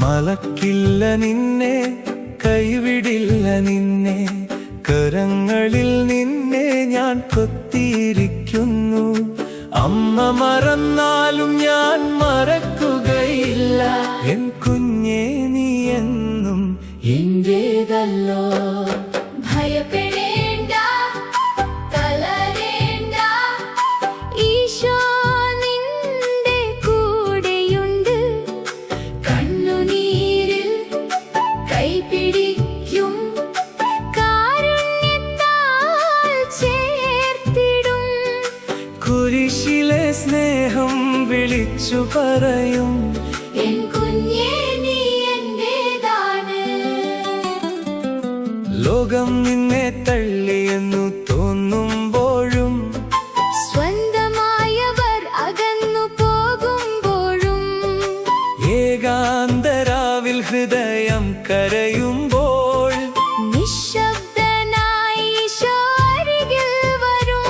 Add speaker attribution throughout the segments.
Speaker 1: മലക്കില്ല നിന്നെ, കൈവിടില്ല നിന്നെ, കരങ്ങളിൽ നിന്നെ ഞാൻ കൊത്തിയിരിക്കുന്നു. അമ്മ മറന്നാലും ഞാൻ മറക്കുകയില്ല. എൻ കുഞ്ഞേ നീ എന്നും എന്റേതല്ലോ.
Speaker 2: ഭയപ്പെടേണ്ട, തളരേണ്ട, ഈശോ നിന്റെ കൂടെയുണ്ട്. കണ്ണുനീരിൽ കൈപിടിക്കും, കാരുണ്യത്താൽ ചേർത്തിടും.
Speaker 1: കുരിശിലെ സ്നേഹം വിളിച്ചു പറയും,
Speaker 2: എൻ കുഞ്ഞേ നീ എന്റേതാണ്.
Speaker 1: ലോകം നിന്നെ തള്ളിയെന്നു തോന്നുമ്പോഴും,
Speaker 2: സ്വന്തമായവർ അകന്നു പോകുമ്പോഴും,
Speaker 1: ഏകാന്തരാവിൽ ഹൃദയം കരയുമ്പോൾ,
Speaker 2: നിശബ്ദനായി ഈശോ അരികിൽ വരും.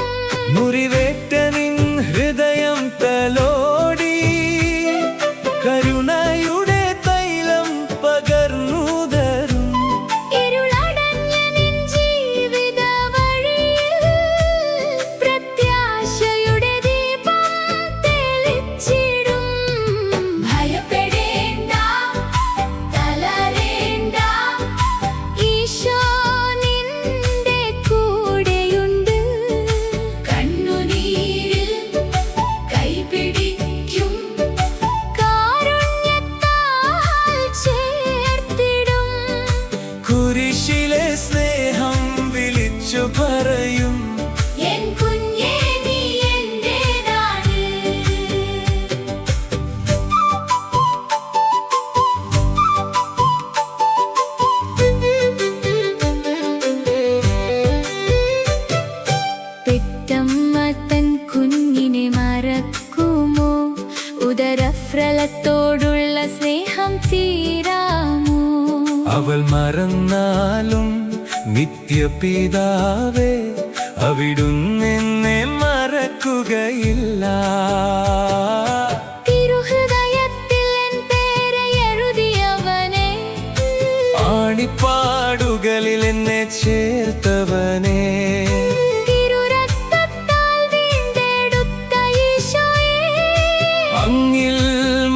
Speaker 1: മുറിവേറ്റ നിൻ ഹൃദയം തലോടി, കരുണയുടെ തൈലം പകർന്നു തരും.
Speaker 2: ഇരുളടഞ്ഞ നിൻ ജീവിത വഴിയിൽ പ്രത്യാശയുടെ ദീപം തെളിച്ചിടും. ഭയപ്പെടേണ്ട, തളരേണ്ട, ഈശോ നിന്റെ കൂടെയുണ്ട്. കണ്ണുനീരിൽ കൈപിടിക്കും, കാരുണ്യത്താൽ ചേർത്തിടും.
Speaker 1: കുരിശിലെ സ്നേഹം വിളിച്ചു പറയും,
Speaker 2: എൻ കുഞ്ഞേ നീ എന്റേതാണ്. പെറ്റമ്മ തൻ കുഞ്ഞിനെ മറക്കുമോ? ഉദരഫ്രലത്തോടുള്ള സ്നേഹം തീരാമോ?
Speaker 1: അവൾ മറന്നാലും നിത്യപിതാവേ, അവിടുന്നെന്നെ മറക്കുകയില്ല.
Speaker 2: തിരുഹൃദയത്തിൽ എൻ പേര് എഴുതിയവനെ,
Speaker 1: ആണിപ്പാടുകളിൽ എന്നെ ചേർത്തവനെ,
Speaker 2: തിരുരക്തത്താൽ വീണ്ടെടുത്ത ഈശോയേ,
Speaker 1: അങ്ങിൽ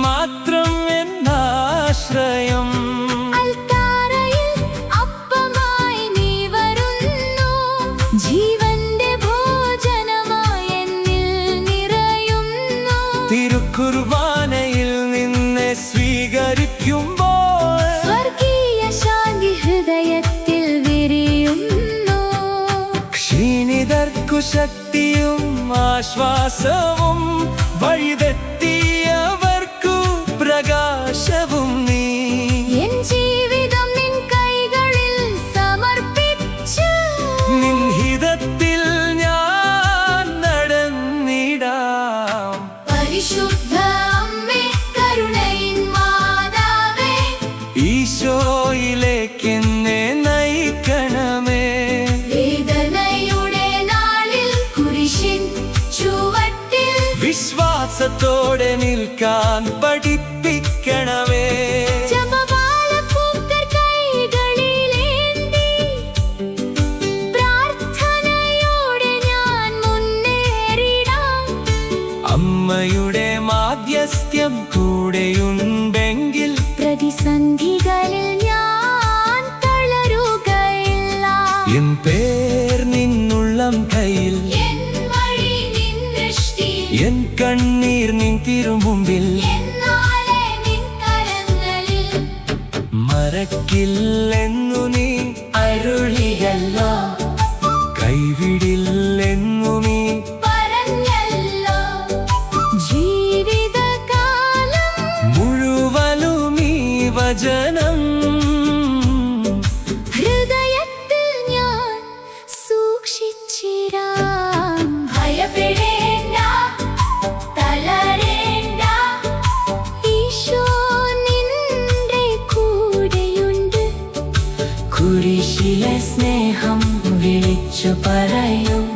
Speaker 1: മാത്രം എന്നാശ്രയം.
Speaker 2: അൽത്താരയിൽ അപ്പമായി നീ വരുന്നു, ജീവന്റെ ഭോജനമായി എന്നിൽ നിറയുന്നു.
Speaker 1: തിരുക്കുർബാനയിൽ നിന്നെ സ്വീകരിക്കുമ്പോൾ,
Speaker 2: സ്വർഗീയ ശാന്തി ഹൃദയത്തിൽ വിരിയുന്നു.
Speaker 1: ക്ഷീണിതർക്കു ശക്തിയും ആശ്വാസവും, വഴിതെറ്റിയവർക്കു പ്രകാശവും നീ.
Speaker 2: എൻ ജീവിതം നിൻ കൈകളിൽ സമർപ്പിച്ചു,
Speaker 1: നിൻ ഹിതത്തിൽ ഞാൻ നടന്നിടാം.
Speaker 2: പരിശുദ്ധ അമ്മേ, കരുണയിൻ മാതാവേ,
Speaker 1: ഈശോയിലേക്കെന്നെ നയിക്കണമേ.
Speaker 2: വേദനയുടെ നാളിൽ കുരിശിൻ ചുവട്ടിൽ
Speaker 1: വിശ്വാസത്തോടെ നിൽക്കാൻ പഠിപ്പിക്കണമേ.
Speaker 2: ജപമാലപ്പൂക്കൾ കൈകളിലേന്തി, പ്രാർത്ഥനയോടെ ഞാൻ മുന്നേറിടാം.
Speaker 1: അമ്മയുടെ മാധ്യസ്ഥ്യം കൂടെയുണ്ടെങ്കിൽ,
Speaker 2: പ്രതിസന്ധികളിൽ ഞാൻ തളരുകയില്ല.
Speaker 1: എൻ പേർ നിന്നുള്ളം കയ്യിൽ,
Speaker 2: എൻ വഴി നിൻ ദൃഷ്ടി,
Speaker 1: എൻ കണ്ണീർ നിൻ തിരുമുമ്പിൽ.
Speaker 2: എന്നാലെ നിൻ കരങ്ങളിൽ.
Speaker 1: മറക്കില്ലെന്നു നീ അരുളിയല്ലോ, കൈവിടില്ലെന്നു നീ
Speaker 2: പറഞ്ഞല്ലോ. ജീവിതകാലം
Speaker 1: മുഴുവനും ഈ വചനം
Speaker 2: ഹൃദയത്തിൽ ഞാൻ സൂക്ഷിച്ചിരാം. ഭയപ്പെടേണ്ട, തളരേണ്ട, ഈശോ നിന്റെ കൂടെയുണ്ട്.
Speaker 1: കുരിശിലെ സ്നേഹം വിളിച്ചു പറയും,